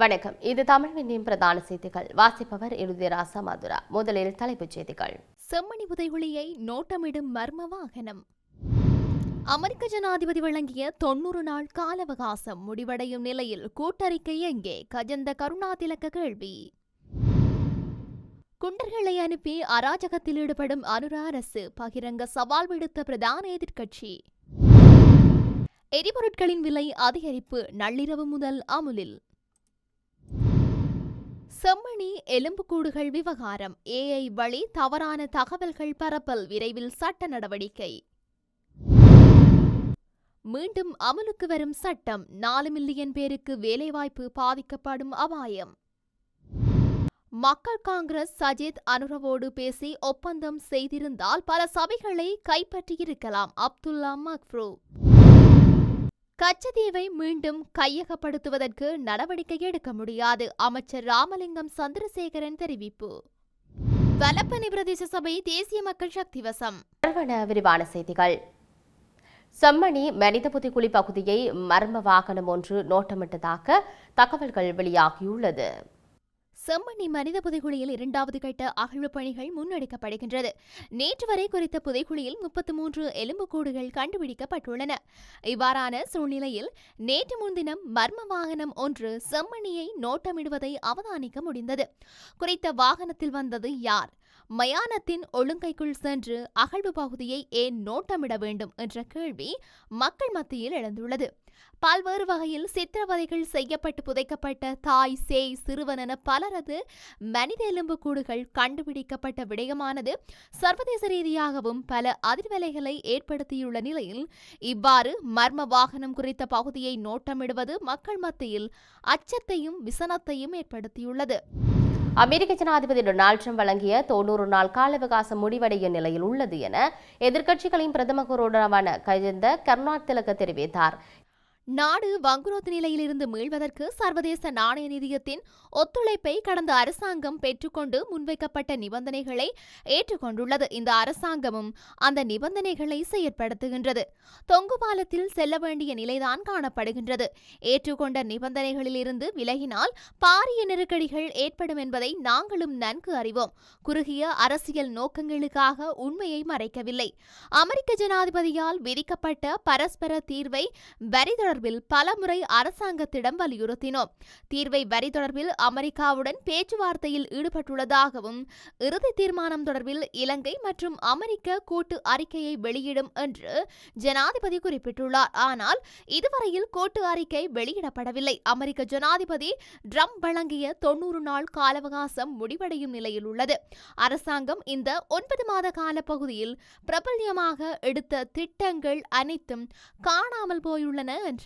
வணக்கம். இது தமிழ்வினின் பிரதான செய்திகள். வாசிப்பவர் எழுதிராசா மதுரா. முதலில் தலைப்புச் செய்திகள். செம்மணி புதைகுழியை நோட்டமிடும் மர்ம வாகனம். அமெரிக்க ஜனாதிபதி வழங்கிய 90 நாள் கால அவகாசம் முடிவடையும் நிலையில் கூட்டறிக்கை எங்கே? கஜந்த கருணாதிலக்க கேள்வி. குண்டர்களை அனுப்பி அராஜகத்தில் ஈடுபடும் அனுர அரசு பகிரங்க சவால் விடுத்த பிரதான எதிர்க்கட்சி. எரிபொருட்களின் விலை அதிகரிப்பு நள்ளிரவு முதல் அமுலில். செம்மணி எலும்புக்கூடுகள் விவகாரம். ஏஐ வழி தவறான தகவல்கள் பரப்பல் விரைவில் சட்ட நடவடிக்கை. மீண்டும் அமலுக்கு வரும் சட்டம். 4 மில்லியன் பேருக்கு வேலைவாய்ப்பு பாதிக்கப்படும் அபாயம். மக்கள் காங்கிரஸ் சஜித் அனுரவோடு பேசி ஒப்பந்தம் செய்திருந்தால் பல சபைகளை கைப்பற்றியிருக்கலாம். அப்துல்லா மக்ஃப்ரூ. கச்சதீவை மீண்டும் கையகப்படுத்துவதற்கு நடவடிக்கை எடுக்க முடியாது. அமைச்சர் ராமலிங்கம் சந்திரசேகரன் தெரிவிப்பு. வலப்பனை பிரதேச சபை தேசிய மக்கள் சக்தி வசம். விரிவான செய்திகள். செம்மணி மனித புதைகுழி பகுதியை மர்ம வாகனம் ஒன்று நோட்டமிட்டதாக தகவல்கள் வெளியாகியுள்ளது. செம்மணி மனித புதைகுழியில் 2வது கட்ட அகழ்வு பணிகள் முன்னெடுக்கப்படுகின்றது. நேற்று வரை குறித்த புதைகுழியில் 33 எலும்புக்கூடுகள் கண்டுபிடிக்கப்பட்டுள்ளன. இவ்வாறான சூழ்நிலையில் நேற்று முன்தினம் மர்ம வாகனம் ஒன்று செம்மணியை நோட்டமிடுவதை அவதானிக்க முடிந்தது. குறித்த வாகனத்தில் வந்தது யார்? மயானத்தின் ஒழுங்கைக்குள் சென்று அகழ்வு பகுதியை ஏன் நோட்டமிட வேண்டும் என்ற கேள்வி மக்கள் மத்தியில் எழுந்துள்ளது. பல்வேறு வகையில் சித்திரவதைகள் செய்யப்பட்டு புதைக்கப்பட்ட தாய், சேய், சிறுவன் என பலரது மனித எலும்புக்கூடுகள் கண்டுபிடிக்கப்பட்ட விடயமானது சர்வதேச ரீதியாகவும் பல அதிர்வலைகளை ஏற்படுத்தியுள்ள நிலையில் இவ்வாறு மர்ம வாகனம் குறித்த பகுதியை நோட்டமிடுவது மக்கள் மத்தியில் அச்சத்தையும் விசனத்தையும் ஏற்படுத்தியுள்ளது. அமெரிக்க ஜனாதிபதி டொனால்ட் ட்ரம்ப் வழங்கிய 90 நாள் கால அவகாசம் முடிவடையும் நிலையில் உள்ளது என எதிர்க்கட்சிகளின் பிரதம கொறடாவான கஜந்த கருணாதிலக்க தெரிவித்தார். நாடு வங்குரோத்து நிலையிலிருந்து மீள்வதற்கு சர்வதேச நாணய நிதியத்தின் ஒத்துழைப்பை கடந்த அரசாங்கம் பெற்றுக்கொண்டு முன்வைக்கப்பட்ட நிபந்தனைகளை ஏற்றுக்கொண்டுள்ளது. இந்த அரசாங்கமும் அந்த நிபந்தனைகளை செயற்படுத்துகின்றது. தொங்கு பாலத்தில் செல்ல வேண்டிய நிலைதான் காணப்படுகின்றது. ஏற்றுக்கொண்ட நிபந்தனைகளில் இருந்து விலகினால் பாரிய நெருக்கடிகள் ஏற்படும் என்பதை நாங்களும் நன்கு அறிவோம். குறுகிய அரசியல் நோக்கங்களுக்காக உண்மையை மறைக்கவில்லை. அமெரிக்க ஜனாதிபதியால் விதிக்கப்பட்ட பரஸ்பர தீர்வை வரி தொடர்பில் பலமுறை அரசாங்கத்திடம் வலியுறுத்தினோம். தீர்வை வரி தொடர்பில் அமெரிக்காவுடன் பேச்சுவார்த்தையில் ஈடுபட்டுள்ளதாகவும் இறுதி தீர்மானம் தொடர்பில் இலங்கை மற்றும் அமெரிக்க கூட்டு அறிக்கையை வெளியிடும் என்று ஜனாதிபதி குறிப்பிட்டுள்ளார். ஆனால் இதுவரையில் கூட்டு அறிக்கை வெளியிடப்படவில்லை. அமெரிக்க ஜனாதிபதி ட்ரம்ப் வழங்கிய 90 நாள் கால அவகாசம் முடிவடையும் நிலையில் உள்ளது. அரசாங்கம் இந்த 9 மாத கால பகுதியில் பிரபல்யமாக எடுத்த திட்டங்கள் அனைத்தும் காணாமல் போயுள்ளன என்றார்.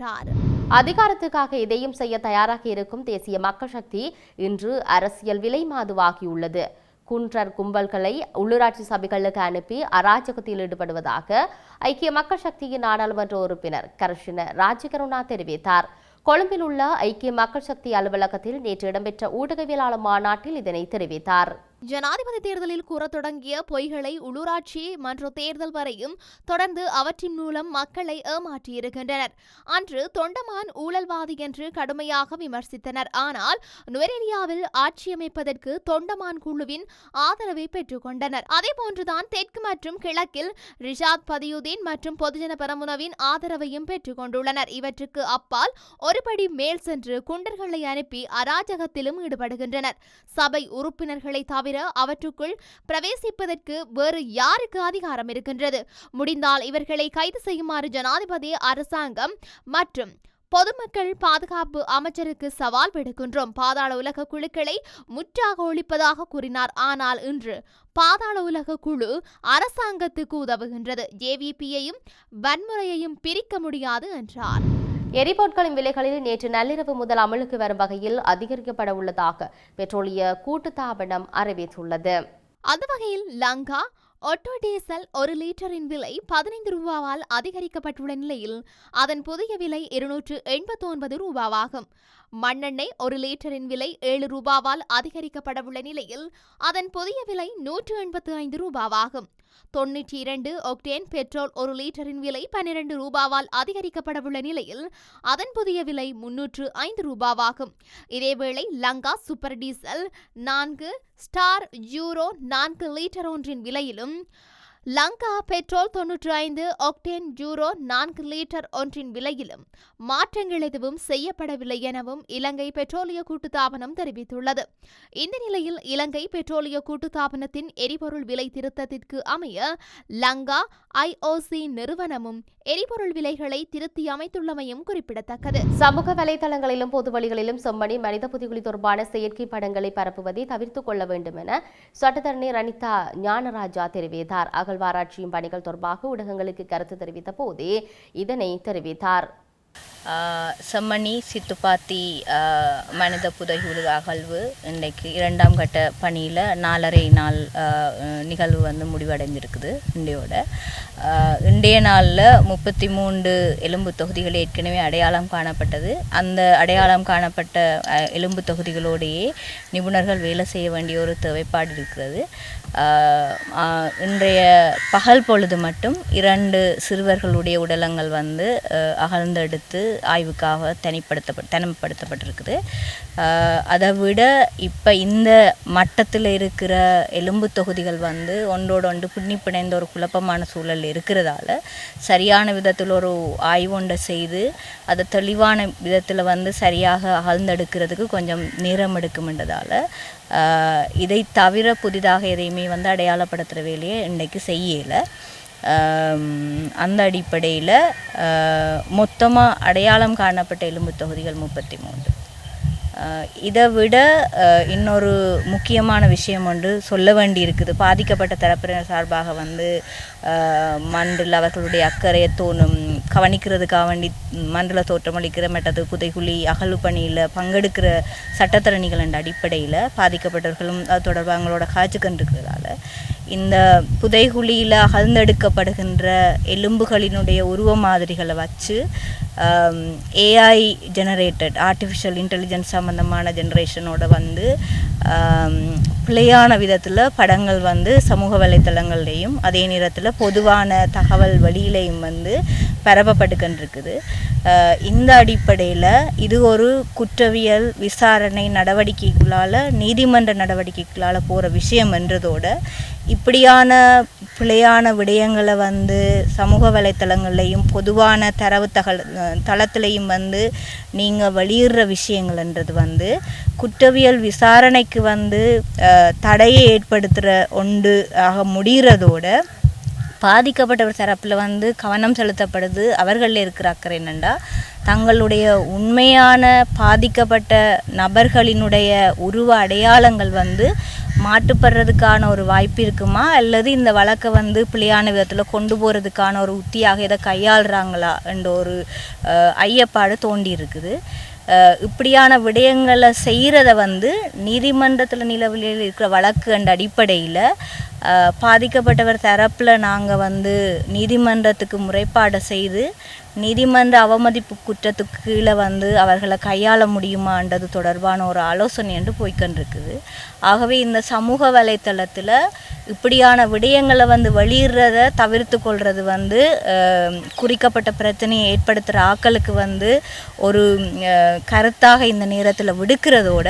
அதிகாரத்துக்காக இதையும் செய்ய தயாராக இருக்கும் தேசிய மக்கள் சக்தி இன்று அரசியல் விலை மாதுவாகியுள்ளது. குன்றர் கும்பல்களை உள்ளூராட்சி சபைகளுக்கு அனுப்பி அராஜகத்தில் ஈடுபடுவதாக ஐக்கிய மக்கள் சக்தியின் நாடாளுமன்ற உறுப்பினர் கர்ஷன ராஜகருணா தெரிவித்தார். கொழும்பில் உள்ள ஐக்கிய மக்கள் சக்தி அலுவலகத்தில் நேற்று இடம்பெற்ற ஊடகவியலாளர் மாநாட்டில் இதனை தெரிவித்தார். ஜனாதிபதி தேர்தலில் கூற தொடங்கிய பொய்களை உள்ளூராட்சி மன்ற தேர்தல் வரையும் தொடர்ந்து அவற்றின் மூலம் மக்களை ஏமாற்றியிருக்கின்றனர். அன்று தொண்டமான் ஊழல்வாதி என்று கடுமையாக விமர்சித்தனர். ஆனால் நுவரெலியாவில் ஆட்சியமைப்பதற்கு தொண்டமான் குழுவின் ஆதரவை பெற்றுக் கொண்டனர். அதேபோன்றுதான் தெற்கு மற்றும் கிழக்கில் ரிஷாத் பதியுதீன் மற்றும் பொதுஜன பெரமுனவின் ஆதரவையும் பெற்றுக் கொண்டுள்ளனர். இவற்றுக்கு அப்பால் ஒருபடி மேல் சென்று குண்டர்களை அனுப்பி அராஜகத்திலும் ஈடுபடுகின்றனர். சபை உறுப்பினர்களை தவிர அவற்றுக்குள் பிரவேசிப்பதற்கு வேறு யாருக்கு அதிகாரம் இருக்கின்றது? முடிந்தால் இவர்களை கைது செய்யுமாறு ஜனாதிபதி, அரசாங்கம் மற்றும் பொதுமக்கள் பாதுகாப்பு அமைச்சருக்கு சவால் விடுக்கின்றோம். பாதாள உலக குழுக்களை முற்றாக ஒழிப்பதாக கூறினார். ஆனால் இன்று பாதாள உலக குழு அரசாங்கத்துக்கு உதவுகின்றது. ஜேவிபியையும் வன்முறையையும் பிரிக்க முடியாது என்றார். எரிபொருட்களின் விலைகளில் நேற்று நள்ளிரவு முதல் அமலுக்கு வரும் வகையில் அதிகரிக்கப்பட உள்ளதாக பெட்ரோலிய கூட்டுத்தாபனம் அறிவித்துள்ளது. அந்த வகையில் லங்கா ஆட்டோ டீசல் 1 லிட்டரின் விலை 15 ரூபாவால் அதிகரிக்கப்பட்டுள்ள நிலையில் அதன் புதிய விலை 289 ரூபாவாகும். மண்ணெண்ணெய் 1 லிட்டரின் விலை 7 ரூபாவால் அதிகரிக்கப்படவுள்ள நிலையில் அதன் புதிய விலை 185 ரூபாவாகும். 92 ஒக்டேன் பெட்ரோல் 1 லிட்டரின் விலை 12 ரூபாவால் அதிகரிக்கப்படவுள்ள நிலையில் அதன் புதிய விலை 305 ரூபாவாகும். இதேவேளை Lanka super diesel 4 star euro 4 litre ஒன்றின் விலையிலும் Lanka petrol 95 octane euro 4 litre ஒன்றின் விலையிலும் மாற்றங்கள் எதுவும் செய்யப்படவில்லை எனவும் இலங்கை பெட்ரோலிய கூட்டுத்தாபனம் தெரிவித்துள்ளது. இந்த நிலையில் இலங்கை பெட்ரோலிய கூட்டுத்தாபனத்தின் எரிபொருள் விலை திருத்தத்திற்கு அமைய லங்கா IOC நிறுவனமும் எரிபொருள் விலைகளை திருத்தி அமைத்துள்ளமையும் குறிப்பிடத்தக்கது. சமூக வலைதளங்களிலும் பொது வழிகளிலும் செம்மணி மனித புதைகுழி தொடர்பான செயற்கை படங்களை பரப்புவதை தவிர்த்துக் கொள்ள வேண்டும் என சட்டத்தரணி ரணிதா ஞானராஜா தெரிவித்தார். அகழ்வாராய்ச்சியும் பணிகள் தொடர்பாக ஊடகங்களுக்கு கருத்து தெரிவித்த போதே இதனை தெரிவித்தார். செம்மணி சித்துப்பாத்தி மனித புதைகுழி அகழ்வு இன்றைக்கு 2ஆம் கட்ட பணியில் 4.5 நாள் நிகழ்வு முடிவடைந்திருக்குது. இன்றைய நாளில் 33 எலும்பு தொகுதிகள் ஏற்கனவே அடையாளம் காணப்பட்டது. அந்த அடையாளம் காணப்பட்ட எலும்பு தொகுதிகளோடையே நிபுணர்கள் வேலை செய்ய வேண்டிய ஒரு தேவைப்பாடு இருக்கிறது. இன்றைய பகல் பொழுது மட்டும் 2 சிறுவர்களுடைய உடலங்கள் அகழ்ந்தெடுத்து ஆய்வுக்காக தனிமைப்படுத்தப்பட்டிருக்குது. அதை விட இப்போ இந்த மட்டத்தில் இருக்கிற எலும்பு தொகுதிகள் ஒன்றோடு பின்னி பிணைந்த ஒரு குழப்பமான சூழல் இருக்கிறதால சரியான விதத்தில் ஒரு ஆய்வொன்றை செய்து அதை தெளிவான விதத்தில் சரியாக அகழ்ந்தெடுக்கிறதுக்கு கொஞ்சம் நேரம் எடுக்கும்ன்றதால இதை தவிர புதிதாக எதையுமே அடையாளப்படுத்துகிற வேலையை இன்றைக்கு செய்யலை. அந்த அடிப்படையில் மொத்தமாக அடையாளம் காணப்பட்ட எலும்பு தொகுதிகள் 33. இதை விட இன்னொரு முக்கியமான விஷயம் ஒன்று சொல்ல வேண்டி இருக்குது. பாதிக்கப்பட்ட தரப்பினர் சார்பாக மன்றில் அவர்களுடைய அக்கறையை கவனிக்கிறதுக்காக வேண்டி மன்றில் தோற்றமளிக்கிற மற்றது புதைகுழி அகழ்வு பணியில் பங்கெடுக்கிற சட்டத்தரணிகள் என்ற அடிப்படையில் பாதிக்கப்பட்டவர்களும் அது தொடர்பாக அவங்களோட காய்ச்சி கண்டிருக்கிறதால இந்த புதைகுழியில் அகழ்ந்தெடுக்கப்படுகின்ற எலும்புகளினுடைய உருவ மாதிரிகளை வச்சு AI ஜெனரேட்டட் ஆர்டிஃபிஷியல் இன்டெலிஜென்ஸ் சம்மந்தமான ஜெனரேஷனோட பிழையான விதத்தில் படங்கள் சமூக வலைத்தளங்கள்லேயும் அதே நேரத்தில் பொதுவான தகவல் வழியிலையும் பரப்பப்பட்டு கொண்டிருக்குது. இந்த அடிப்படையில் இது ஒரு குற்றவியல் விசாரணை நடவடிக்கைகளால் நீதிமன்ற நடவடிக்கைகளால் போகிற விஷயம் என்றதோடு இப்படியான பிழையான விடயங்களை சமூக வலைத்தளங்கள்லையும் பொதுவான தரவு தளத்திலையும் நீங்கள் வெளியிடுற விஷயங்கள்ன்றது குற்றவியல் விசாரணைக்கு தடையை ஏற்படுத்துகிற ஒன்று ஆக முடிகிறதோட பாதிக்கப்பட்டவர் தரப்பில் கவனம் செலுத்தப்படுது. அவர்களில் இருக்கிற அக்கறை என்னென்னா தங்களுடைய உண்மையான பாதிக்கப்பட்ட நபர்களினுடைய உருவ அடையாளங்கள் மாட்டுப்படுறதுக்கான ஒரு வாய்ப்பு இருக்குமா அல்லது இந்த வழக்கை பிழையான விதத்தில் கொண்டு போகிறதுக்கான ஒரு உத்தியாக இதை கையாளுறாங்களா என்ற ஒரு ஐயப்பாடு தோண்டி இருக்குது. இப்படியான விடயங்களை செய்கிறத நீதிமன்றத்தில் நிலவில் இருக்கிற வழக்கு என்ற அடிப்படையில் பாதிக்கப்பட்டவர் தரப்பில் நாங்கள் நீதிமன்றத்துக்கு முறைப்பாடு செய்து நீதிமன்ற அவமதிப்பு குற்றத்துக்கு கீழே அவர்களை கையாள முடியுமான்றது தொடர்பான ஒரு ஆலோசனை என்று போய்கொண்டிருக்குது. ஆகவே இந்த சமூக வலைத்தளத்தில் இப்படியான விடயங்களை வெளியிடுறத தவிர்த்து கொள்வது குறிக்கப்பட்ட பிரச்சனையை ஏற்படுத்துகிற ஆக்களுக்கு ஒரு கருத்தாக இந்த நேரத்தில் விடுக்கிறதோட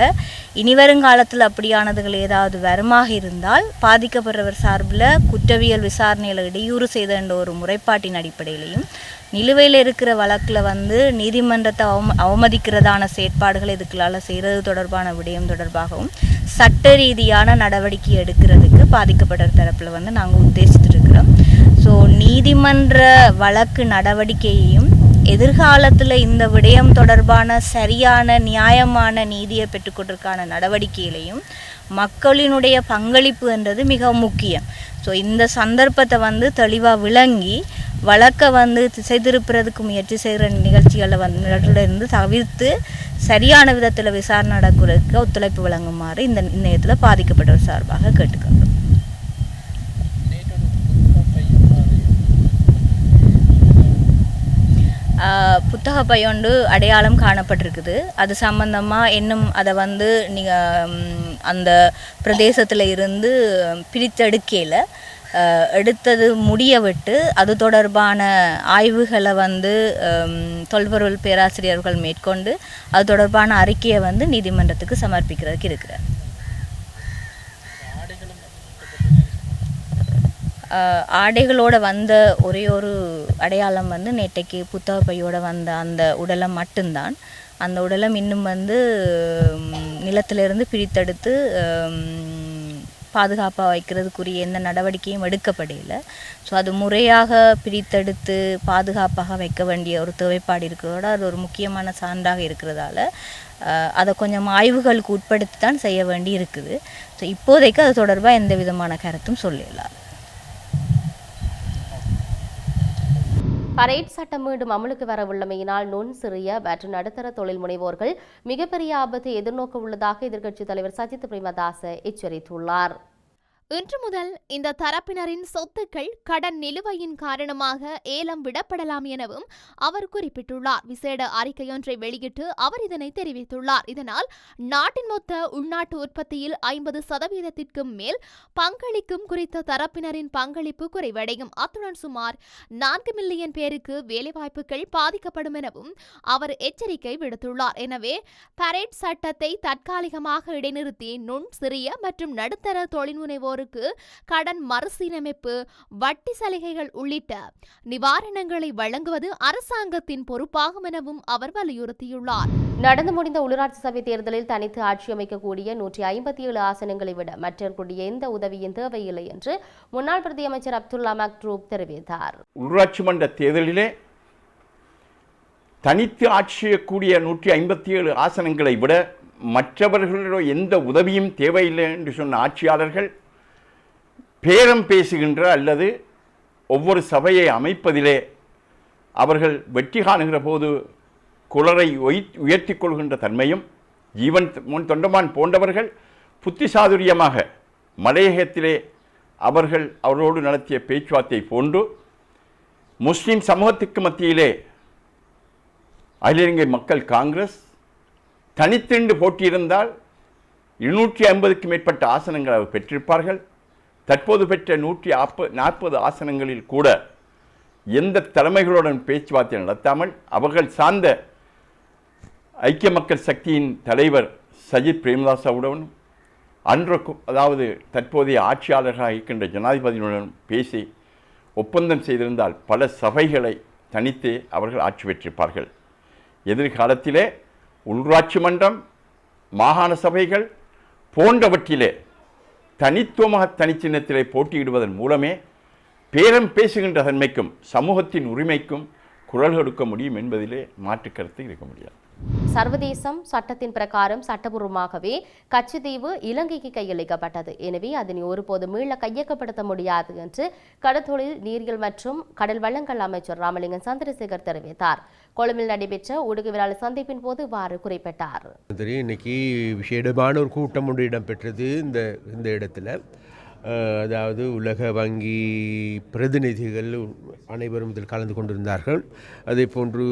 இனிவருங்காலத்தில் அப்படியானதுகள் ஏதாவது வருமாக இருந்தால் பாதிக்கப்படுறவர் சார்பில் குற்றவியல் விசாரணையில் இடையூறு செய்த என்ற ஒரு முறைப்பாட்டின் அடிப்படையிலையும் நிலுவையில் இருக்கிற வழக்கில் நீதிமன்றத்தை அவமதிக்கிறதான செயற்பாடுகள் இதுக்களால் செய்கிறது தொடர்பான விடயம் தொடர்பாகவும் சட்ட ரீதியான நடவடிக்கை எடுக்கிறதுக்கு பாதிக்கப்பட்ட தரப்பில் நாங்கள் உத்தேசித்திருக்கிறோம். ஸோ நீதிமன்ற வழக்கு நடவடிக்கையையும் எதிர்காலத்தில் இந்த விடயம் தொடர்பான சரியான நியாயமான நீதியை பெற்றுக்கொள்வதற்கான நடவடிக்கையிலையும் மக்களினுடைய பங்களிப்பு என்றது மிக முக்கியம். ஸோ இந்த சந்தர்ப்பத்தை தெளிவாக விளங்கி வழக்கை திசை திருப்புறதுக்கு முயற்சி செய்கிற நிகழ்ச்சிகளை இருந்து தவிர்த்து சரியான விதத்தில் விசாரணை நடக்கிறதுக்கு ஒத்துழைப்பு வழங்குமாறு இந்த நேரத்தில் பாதிக்கப்பட்டவர் சார்பாக கேட்டுக்கொள்கிறோம். புத்தக பையொன்று அடையாளம் காணப்பட்டிருக்குது. அது சம்பந்தமாக இன்னும் அதை நீங்கள் அந்த பிரதேசத்தில் இருந்து பிரித்தெடுக்கையில் எடுத்தது முடிய விட்டு அது தொடர்பான ஆய்வுகளை வந்து தொல்பொருள் பேராசிரியர்கள் மேற்கொண்டு அது தொடர்பான அறிக்கையை வந்து நீதிமன்றத்துக்கு சமர்ப்பிக்கிறதுக்கு இருக்கிறார். ஆடைகளோடு வந்த ஒரே ஒரு அடையாளம் வந்து நேற்றைக்கு புத்தக பையோடு வந்த அந்த உடலம் மட்டும்தான். அந்த உடலம் இன்னும் வந்து நிலத்திலிருந்து பிரித்தெடுத்து பாதுகாப்பாக வைக்கிறதுக்குரிய எந்த நடவடிக்கையும் எடுக்கப்படலை. ஸோ அது முறையாக பிரித்தெடுத்து பாதுகாப்பாக வைக்க வேண்டிய ஒரு தேவைப்பாடு இருக்கிறதோட அது ஒரு முக்கியமான சான்றாக இருக்கிறதால அதை கொஞ்சம் ஆய்வுகளுக்கு உட்படுத்தி தான் செய்ய வேண்டி இருக்குது. ஸோ இப்போதைக்கு அது தொடர்பாக எந்த விதமான கருத்தும் சொல்லலாம். பரேட் சட்டம் மீண்டும் அமலுக்கு வரவுள்ளமையினால் நுண் சிறிய மற்றும் நடுத்தர தொழில் முனைவோர்கள் மிகப்பெரிய ஆபத்தை எதிர்நோக்க உள்ளதாக எதிர்க்கட்சித் தலைவர் சஜித் பிரேமதாச எச்சரித்துள்ளார். இன்று முதல் இந்த தரப்பினரின் சொத்துக்கள் கடன் நிலுவையின் காரணமாக ஏலம் விடப்படலாம் எனவும் அவர் குறிப்பிட்டுள்ளார். விசேட அறிக்கையொன்றை வெளியிட்டு அவர் இதனை தெரிவித்துள்ளார். இதனால் நாட்டின் மொத்த உள்நாட்டு உற்பத்தியில் 50% மேல் பங்களிக்கும் குறித்த தரப்பினரின் பங்களிப்பு குறைவடையும். அத்துடன் சுமார் 4 மில்லியன் பேருக்கு வேலைவாய்ப்புகள் பாதிக்கப்படும் எனவும் அவர் எச்சரிக்கை விடுத்துள்ளார். எனவே பரேட் சட்டத்தை தற்காலிகமாக இடைநிறுத்தி நுண் சிறிய மற்றும் நடுத்தர தொழில் முனைவோர் கடன் மறுசீரமைப்பு, வட்டி சலுகைகள் உள்ளிட்ட நிவாரணங்களை வழங்குவது அரசாங்கத்தின் பொறுப்பாகும் எனவும் அவர் வலியுறுத்தியுள்ளார். நடந்து முடிந்த உள்ளூராட்சி சபை தேர்தலில் தனித்து ஆட்சி அமைக்கக்கூடிய 157 ஆசனங்களை விட மற்றவர்களுடைய எந்த உதவியும் தேவையில்லை என்று முன்னாள் பிரதி அமைச்சர் அப்துல்லா மக்ரூப் தெரிவித்தார். உள்ளூராட்சி மன்ற தேர்தலிலே தனித்து ஆட்சி செய்யக்கூடிய 157 ஆசனங்களை விட மற்றவர்களுடைய எந்த உதவியும் தேவையில்லை என்று சொன்ன ஆட்சியாளர்கள் பேரம் பேசுகின்ற அல்லது ஒவ்வொரு சபையை அமைப்பதிலே அவர்கள் வெற்றி காணுகிற போது குளரை உயர்த்தி கொள்கின்ற தன்மையும் ஜீவன் தொண்டமான் போன்றவர்கள் புத்திசாதுரியமாக மலையகத்திலே அவர்களோடு நடத்திய பேச்சுவார்த்தை போன்று முஸ்லிம் சமூகத்துக்கு மத்தியிலே அகில இலங்கை மக்கள் காங்கிரஸ் தனித்திருந்து போட்டியிருந்தால் 250க்கும் மேற்பட்ட ஆசனங்கள் அவர் பெற்றிருப்பார்கள். தற்போது பெற்ற 140 ஆசனங்களில் கூட எந்த தலைமைகளுடன் பேச்சுவார்த்தை நடத்தாமல் அவர்கள் சார்ந்த ஐக்கிய மக்கள் சக்தியின் தலைவர் சஜித் பிரேமதாசவுடன் அதாவது தற்போதைய ஆட்சியாளர்களாக இருக்கின்ற ஜனாதிபதியுடன் பேசி ஒப்பந்தம் செய்திருந்தால் பல சபைகளை தனித்தே அவர்கள் ஆட்சி பெற்றிருப்பார்கள். எதிர்காலத்திலே உள்ளூராட்சி மன்றம், மாகாண சபைகள் போன்றவற்றிலே தனித்துவமாக தனிச்சின்னத்திலே போட்டியிடுவதன் மூலமே பேரம் பேசுகின்ற தன்மைக்கும் சமூகத்தின் உரிமைக்கும் குரல் கொடுக்க முடியும் என்பதிலே மாற்று கருத்து இருக்க முடியாது. சர்வதேசம் சட்டத்தின் பிரகாரம் சட்டபூர்வமாகவே கச்சத்தீவு இலங்கைக்கு கையளிக்கப்பட்டது. எனவே அதனை ஒருபோது மீள கையகப்படுத்த முடியாது என்று கடற்தொழில், நீரியல் மற்றும் கடல் வளங்கள் அமைச்சர் ராமலிங்கம் சந்திரசேகர் தெரிவித்தார். கொழும்பில் நடைபெற்ற ஊடகவியலாளர் சந்திப்பின் போது இவ்வாறு குறிப்பிட்டார். இன்னைக்கு விசேடமான ஒரு கூட்டம் ஒன்று இடம்பெற்றது இந்த இடத்துல. அதாவது உலக வங்கி பிரதிநிதிகள் அனைவரும் இதில் கலந்து கொண்டிருந்தார்கள். அதே போன்று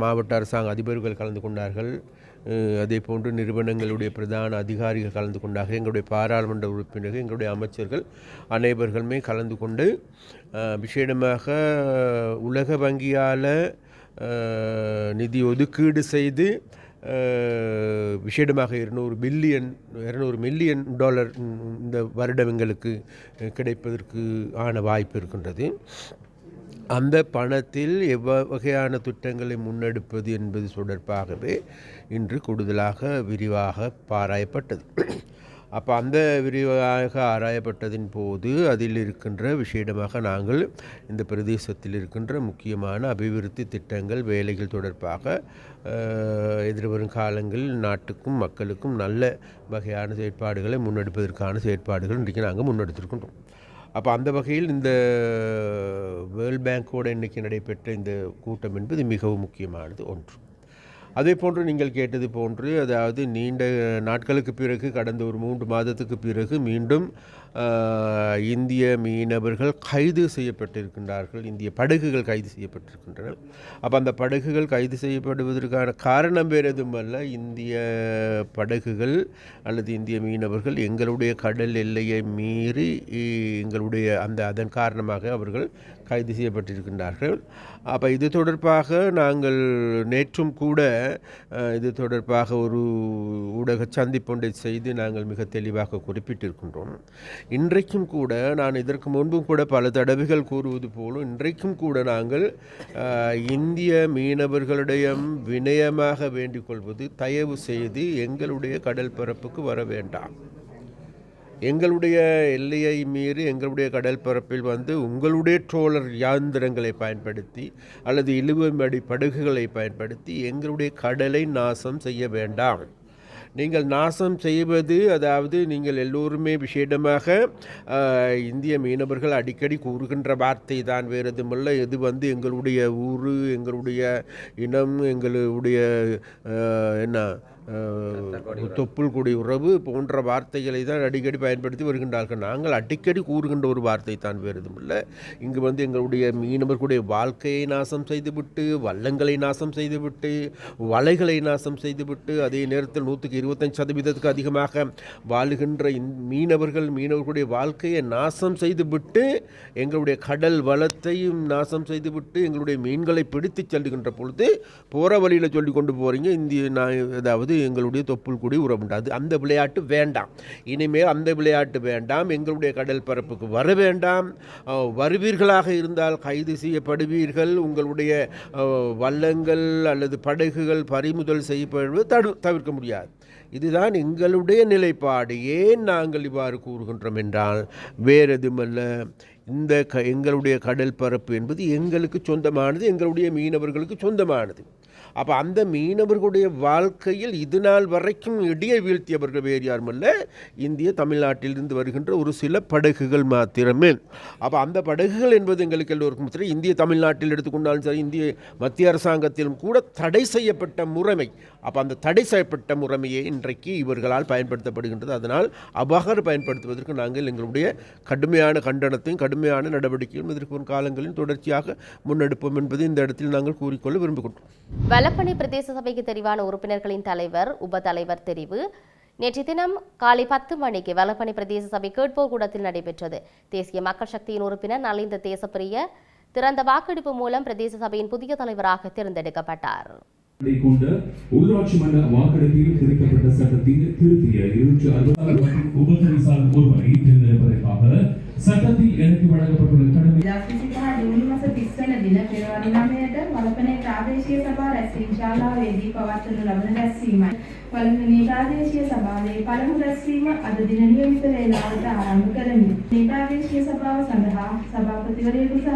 மாவட்ட அரசாங்க அதிபர்கள் கலந்து கொண்டார்கள். அதே போன்று நிறுவனங்களுடைய பிரதான அதிகாரிகள் கலந்து கொண்டார்கள். எங்களுடைய பாராளுமன்ற உறுப்பினர்கள், எங்களுடைய அமைச்சர்கள் அனைவர்களுமே கலந்து கொண்டு விசேடமாக உலக வங்கியால் நிதி ஒதுக்கீடு செய்து விசேடமாக $200 மில்லியன் இந்த வருடம் எங்களுக்கு கிடைப்பதற்கு ஆன வாய்ப்பு இருக்கின்றது. அந்த பணத்தில் எவ்வகையான திட்டங்களை முன்னெடுப்பது என்பது தொடர்பாகவே இன்று கூடுதலாக விரிவாக ஆராயப்பட்டது. அப்போ அந்த விரிவாக ஆராயப்பட்டதின் போது அதில் இருக்கின்ற விசேடமாக நாங்கள் இந்த பிரதேசத்தில் இருக்கின்ற முக்கியமான அபிவிருத்தி திட்டங்கள், வேலைகள் தொடர்பாக எதிர்வரும் காலங்களில் நாட்டுக்கும் மக்களுக்கும் நல்ல வகையான செயற்பாடுகளை முன்னெடுப்பதற்கான செயற்பாடுகள் இன்றைக்கு நாங்கள் முன்னெடுத்திருக்கின்றோம். அப்போ அந்த வகையில் இந்த வேர்ல்ட் பேங்கோடு இன்றைக்கு நடைபெற்ற இந்த கூட்டம் என்பது மிகவும் முக்கியமானது ஒன்று. அதே போன்று நீங்கள் கேட்டது போன்று, அதாவது நீண்ட நாட்களுக்கு பிறகு கடந்த ஒரு 3 மாதத்துக்கு பிறகு மீண்டும் இந்திய மீனவர்கள் கைது செய்யப்பட்டிருக்கின்றார்கள், இந்திய படகுகள் கைது செய்யப்பட்டிருக்கின்றன. அப்போ அந்த படகுகள் கைது செய்யப்படுவதற்கான காரணம் வேறு எதுவுமல்ல, இந்திய படகுகள் அல்லது இந்திய மீனவர்கள் எங்களுடைய கடல் எல்லையை மீறி எங்களுடைய அதன் காரணமாக அவர்கள் கைது செய்யப்பட்டிருக்கின்றார்கள். அப்போ இது தொடர்பாக நாங்கள் நேற்றும் கூட இது தொடர்பாக ஒரு ஊடக சந்திப்பொன்றை செய்து நாங்கள் மிக தெளிவாக குறிப்பிட்டிருக்கின்றோம். இன்றைக்கும் கூட நான் இதற்கு முன்பும் கூட பல தடவைகள் கூறுவது போலும், இன்றைக்கும் கூட நாங்கள் இந்திய மீனவர்களிடம் வினயமாக வேண்டிக் கொள்வது, தயவு செய்து எங்களுடைய கடல் பரப்புக்கு வர வேண்டாம். எங்களுடைய எல்லையை மீறி எங்களுடைய கடல் பரப்பில் வந்து உங்களுடைய ட்ரோலர் யாந்திரங்களை பயன்படுத்தி அல்லது இழுவமடி படகுகளை பயன்படுத்தி எங்களுடைய கடலை நாசம் செய்ய வேண்டாம். நீங்கள் நாசம் செய்வது, அதாவது நீங்கள் எல்லோருமே விசேடமாக இந்திய மீனவர்கள் அடிக்கடி கூறுகின்ற வார்த்தை தான், வேறு எதுவுமல்ல, இது வந்து எங்களுடைய ஊர், எங்களுடைய இனம், எங்களுடைய தொப்புள் கொடி உறவு போன்ற வார்த்தைகளை தான் அடிக்கடி பயன்படுத்தி வருகின்றார்கள். நாங்கள் அடிக்கடி கூறுகின்ற ஒரு வார்த்தை தான், வேறு எதுவுமில்லை. இங்கு வந்து எங்களுடைய மீனவர்களுடைய வாழ்க்கையை நாசம் செய்துவிட்டு, வள்ளங்களை நாசம் செய்துவிட்டு, வலைகளை நாசம் செய்துவிட்டு, அதே நேரத்தில் 125% அதிகமாக வாழுகின்ற மீனவர்களுடைய வாழ்க்கையை நாசம் செய்துவிட்டு, எங்களுடைய கடல் வளத்தையும் நாசம் செய்துவிட்டு, எங்களுடைய மீன்களை பிடித்து செல்லுகின்ற பொழுது போகிற வழியில் சொல்லி கொண்டு போகிறீங்க அதாவது எங்களுடைய தொப்புள் கூடி உறவுண்டாது. அந்த விளையாட்டு வேண்டாம், இனிமேல் அந்த விளையாட்டு வேண்டாம். எங்களுடைய கடல் பரப்புக்கு வர வேண்டாம். வருவீர்களாக இருந்தால் கைது செய்யப்படுவீர்கள். உங்களுடைய வள்ளங்கள் அல்லது படகுகள் பறிமுதல் செய்யப்படுவது தவிர்க்க முடியாது. இதுதான் எங்களுடைய நிலைப்பாடு. ஏன் நாங்கள் இவ்வாறு கூறுகின்றோம் என்றால் வேறு எதுவுமல்ல, எங்களுடைய கடல் பரப்பு என்பது எங்களுக்கு சொந்தமானது, எங்களுடைய மீனவர்களுக்கு சொந்தமானது. அப்போ அந்த மீனவர்களுடைய வாழ்க்கையில் இது நாள் வரைக்கும் இடியை வீழ்த்தியவர்கள் வேறு யாருமல்ல, இந்திய தமிழ்நாட்டிலிருந்து வருகின்ற ஒரு சில படகுகள் மாத்திரமே. அப்போ அந்த படகுகள் என்பது எங்களுக்கு எல்லோருக்கும் தெரியும். இந்திய தமிழ்நாட்டில் எடுத்துக்கொண்டாலும் சரி, இந்திய மத்திய அரசாங்கத்திலும் கூட தடை செய்யப்பட்ட முறைமை. அப்போ அந்த தடை செய்யப்பட்ட முறைமையை இன்றைக்கு இவர்களால் பயன்படுத்தப்படுகின்றது. அதனால் அபகாரம் பயன்படுத்துவதற்கு நாங்கள் எங்களுடைய கடுமையான கண்டனத்தையும் கடுமையான நடவடிக்கையும் இதற்கு காலங்களில் தொடர்ச்சியாக முன்னெடுப்போம் என்பதை இந்த இடத்தில் நாங்கள் கூறிக்கொள்ள விரும்புகின்றோம். வலப்பனை பிரதேச சபைக்கு தெரிவான உறுப்பினர்களின் தலைவர், உப தலைவர் தெரிவு நேற்று தினம் காலை 10 மணிக்கு வலப்பனை பிரதேச சபை கேட்போர் கூடத்தில் நடைபெற்றது. தேசிய மக்கள் சக்தியின் உறுப்பினர் நலிந்த தேசப்பிரிய திறந்த வாக்கெடுப்பு மூலம் பிரதேச சபையின் புதிய தலைவராக தேர்ந்தெடுக்கப்பட்டார். கொண்ட உள்ளாட்சி மன்ற வாக்கெடுப்பில் திருத்தப்பட்ட சட்டத்தின் திருத்திய 260 உபதவிசாளர் ஒருவரை தேர்ந்தெடுப்பதற்காக சட்டத்தில் எனக்கு வழங்கப்பட்டுள்ள கடமை ජූනි මාස 30 වන දින පෙරවරු 9ට වලපනේ ප්‍රාදේශීය සභා රැස්වීම ශාලාවේදී පවත්වනු ලබන රැස්වීමයි. වලපනේ ප්‍රාදේශීය සභාවේ පළමු රැස්වීම අද දින නියමිත වේලාවට ආරම්භ කරමි. මේ ප්‍රාදේශීය සභාව සඳහා සභාපතිවරයෙකු සහ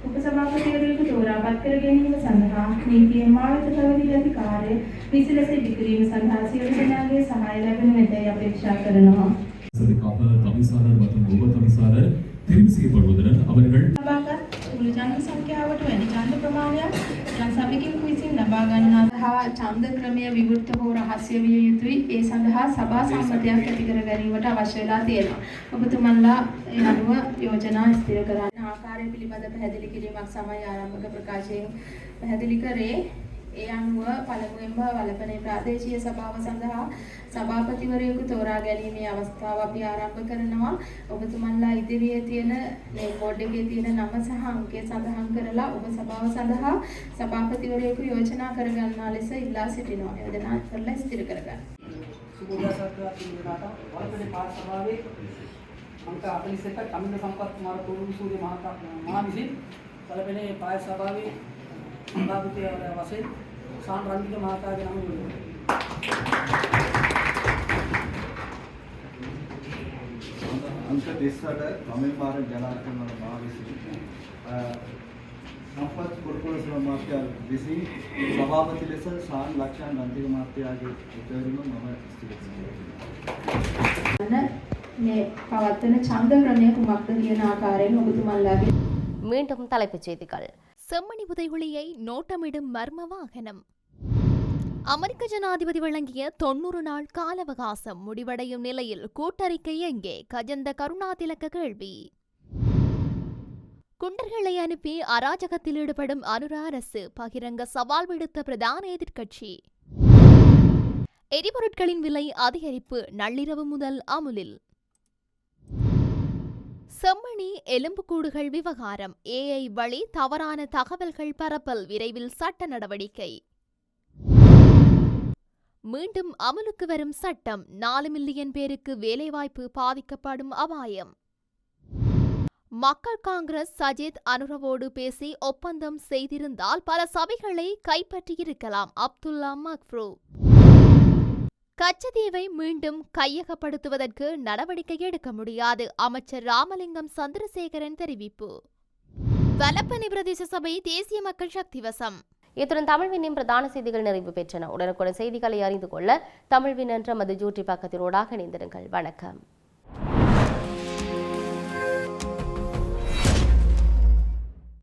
උපසභාපතිවරයෙකු තෝරාපත් කර ගැනීම සඳහා නීතිය මාවත පැවති ඇති කාර්ය විසිලස ඉදිකිරීම සඳහා සියලු දෙනාගේ සහාය ලැබෙනු ඇතැයි අපේක්ෂා කරනවා. சபைக்காக தவிசாளர் மற்றும் உப தவிசாளர் தெரிவு செய்யப்படுவதுடன் அவர்கள் මුළු ජන සංඛ්‍යාවට වැඩි ඡන්ද ප්‍රමාණයක් ජන සභිකෙකු විසින් ලබා ගන්නා ඡන්ද ක්‍රමය විවෘත හෝ රහස්‍ය විය යුතුයි. ඒ සඳහා සභා සම්මතයක් ඇති කර ගැනීමට අවශ්‍ය වෙලා තියෙනවා. ඔබතුමන්ලා ඒ අනුව යෝජනා ස්ථිර කරන්න ආකාරය පිළිබඳ පැහැදිලි කිරීමක් සමයි ආරම්භක ප්‍රකාශයෙන් පැහැදිලි කරේ. ඒ අනුව පළමුවෙන්ම වලපනේ ප්‍රාදේශීය සභාව සඳහා සභාපතිවරයෙකු තෝරා ගැනීමේ අවස්ථාව අපි ආරම්භ කරනවා. ඔබතුමන්ලා ඉදිරියේ තියෙන මේ බෝඩ් එකේ තියෙන නම සහ අංකය සඳහන් කරලා ඔබ සභාව සඳහා සභාපතිවරයෙකු යෝජනා කර ගන්නා ලෙස ඉල්ලා සිටිනවා. යෝජනා කරලා ස්ථිර කරගන්න. වලපනේ පාත් සභාවේ අංක 41 කමින්ද සම්පත් කුමාර පොරුණු සූර්ය මහා විසින් වලපනේ පාත් සභාවේ සභාපති වශයෙන් සාන් රන්දික මහතාගේ නම යොදවනවා. अंक 38 तमिळ्नाडु जनार्दन महाविसी संपत कुरुकुल मात्या विसी सभापति लेस शान लक्षण रंतिक मात्यागे उतरनु मम මේ පවත්වන ඡන්ද ක්‍රමය කුමක්ද කියන ආකාරයෙන් ඔබතුමන්ලාගේ மீண்டும் தலைப்புச் செய்திகள். செம்மணி புதைகுழியை நோட்டமிடும் மர்ம வாகனம். அமெரிக்க ஜனாதிபதி வழங்கிய 90 நாள் கால அவகாசம் முடிவடையும் நிலையில் கூட்டறிக்கை எங்கே? கஜந்த கருணாதிலக்க கேள்வி. குண்டர்களை அனுப்பி அராஜகத்தில் ஈடுபடும் அனுரா அரசு பகிரங்க சவால் விடுத்த பிரதான எதிர்க்கட்சி. எரிபொருட்களின் விலை அதிகரிப்பு நள்ளிரவு முதல் அமுலில். செம்மணி எலும்புக்கூடுகள் விவகாரம் AI வழி தவறான தகவல்கள் பரப்பல் விரைவில் சட்ட நடவடிக்கை. மீண்டும் அமலுக்கு வரும் சட்டம் 4 மில்லியன் பேருக்கு வேலைவாய்ப்பு பாதிக்கப்படும் அபாயம். மக்கள் காங்கிரஸ் சஜித் அனுரவோடு பேசி ஒப்பந்தம் செய்திருந்தால் பல சபைகளை கைப்பற்றியிருக்கலாம். அப்துல்லா மக்ஃப்ரூ. கச்சதீவை மீண்டும் கையகப்படுத்துவதற்கு நடவடிக்கை எடுக்க முடியாது. அமைச்சர் ராமலிங்கம் சந்திரசேகரன் தெரிவிப்பு. வலப்பனை பிரதேச சபை தேசிய மக்கள் சக்தி வசம். இத்துடன் தமிழ்வினின் பிரதான செய்திகள் நிறைவு பெற்றன. உடனுக்குடன் செய்திகளை அறிந்து கொள்ள தமிழ்வின் என்ற மது ஜூட்டி பக்கத்தினூடாக இணைந்திருங்கள். வணக்கம்.